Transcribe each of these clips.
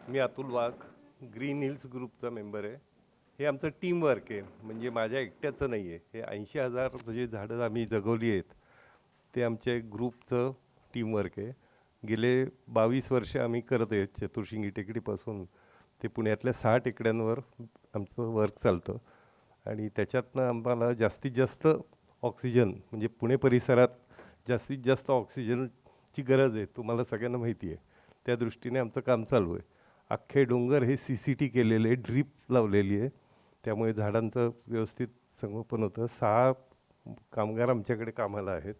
मी अतुल वाघ, green hills ग्रुपचा member आहे. हे आमचं टीम वर्क आहे, म्हणजे माझ्या एकट्याचं नाही आहे. हे 80,000 जे झाडं आम्ही जगवली आहेत ते आमच्या ग्रुपचं टीम वर्क आहे. गेले 22 वर्ष आम्ही करत आहे. चतुर्शिंगी टेकडीपासून ते पुण्यातल्या 6 टेकड्यांवर आमचं वर्क चालतं. आणि त्याच्यातनं आम्हाला जास्तीत जास्त ऑक्सिजन, म्हणजे पुणे परिसरात जास्तीत जास्त ऑक्सिजनची गरज आहे, तुम्हाला सगळ्यांना माहिती आहे. त्या दृष्टीने आमचं काम चालू आहे. अख्खे डोंगर हे CCT केलेले, ड्रीप लावलेली आहे, त्यामुळे झाडांचं व्यवस्थित संगोपन होतं. 6 कामगार आमच्याकडे कामाला आहेत.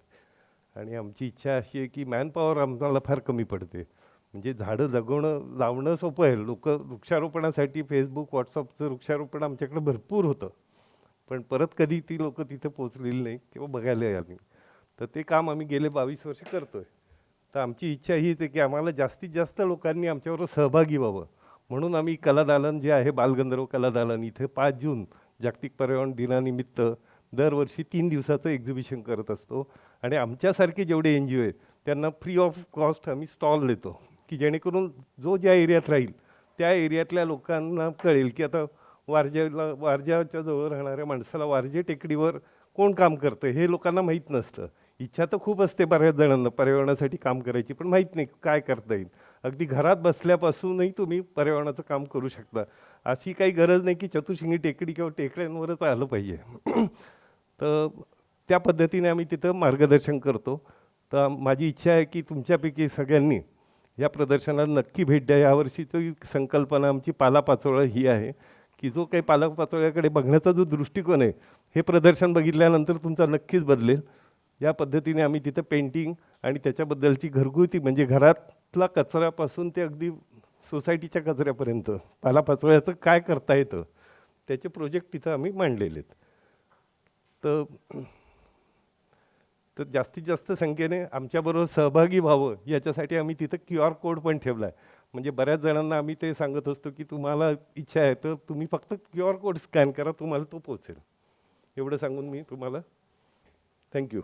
आणि आमची इच्छा अशी आहे की मॅनपॉवर आम्हाला फार कमी पडते. म्हणजे झाडं जगवणं लावणं सोपं आहे. लोक वृक्षारोपणासाठी फेसबुक व्हॉट्सअपचं वृक्षारोपण आमच्याकडे भरपूर होतं, पण परत कधी ती लोक तिथे पोचलेली नाही किंवा बघायला आली. तर ते काम आम्ही गेले 22 वर्ष करतोय. तर आमची इच्छा हीच आहे की आम्हाला जास्तीत जास्त लोकांनी आमच्याबरोबर सहभागी व्हावं. म्हणून आम्ही कलादालन जे आहे, बालगंधर्व कलादालन, इथे 5 जून जागतिक पर्यावरण दिनानिमित्त दरवर्षी 3 दिवसाचं एक्झिबिशन करत असतो. आणि आमच्यासारखे जेवढे NGO आहेत त्यांना फ्री ऑफ कॉस्ट आम्ही स्टॉल देतो, की जेणेकरून जो ज्या एरियात राहील त्या एरियातल्या लोकांना कळेल की आता वारज्याच्या जवळ राहणाऱ्या माणसाला वारजे टेकडीवर कोण काम करतं हे लोकांना माहीत नसतं. इच्छा तर खूप असते बऱ्याच जणांना पर्यावरणासाठी काम करायची, पण माहीत नाही काय करता येईल. अगदी घरात बसल्यापासूनही तुम्ही पर्यावरणाचं काम करू शकता. अशी काही गरज नाही की चतुर्शिंगी टेकडी किंवा टेकड्यांवरच आलं पाहिजे. तर त्या पद्धतीने आम्ही तिथं मार्गदर्शन करतो. तर माझी इच्छा आहे की तुमच्यापैकी सगळ्यांनी या प्रदर्शनाला नक्की भेट द्या. यावर्षीची संकल्पना आमची पालापाचोळा ही आहे, की जो काही पालापाचोळ्याकडे बघण्याचा जो दृष्टिकोन आहे, हे प्रदर्शन बघितल्यानंतर तुमचा नक्कीच बदलेल. या पद्धतीने आम्ही तिथं पेंटिंग आणि त्याच्याबद्दलची घरगुती, म्हणजे घरातला कचऱ्यापासून ते अगदी सोसायटीच्या कचऱ्यापर्यंत पालापाचोळ्याचं काय करता येतं त्याचे प्रोजेक्ट तिथं आम्ही मांडलेले आहेत. तर तर जास्तीत जास्त संख्येने आमच्याबरोबर सहभागी व्हावं याच्यासाठी आम्ही तिथं QR कोड पण ठेवला आहे. म्हणजे बऱ्याच जणांना आम्ही ते सांगत असतो की तुम्हाला इच्छा आहे तर तुम्ही फक्त QR कोड स्कॅन करा, तुम्हाला तो पोचेल. एवढं सांगून मी तुम्हाला थँक्यू.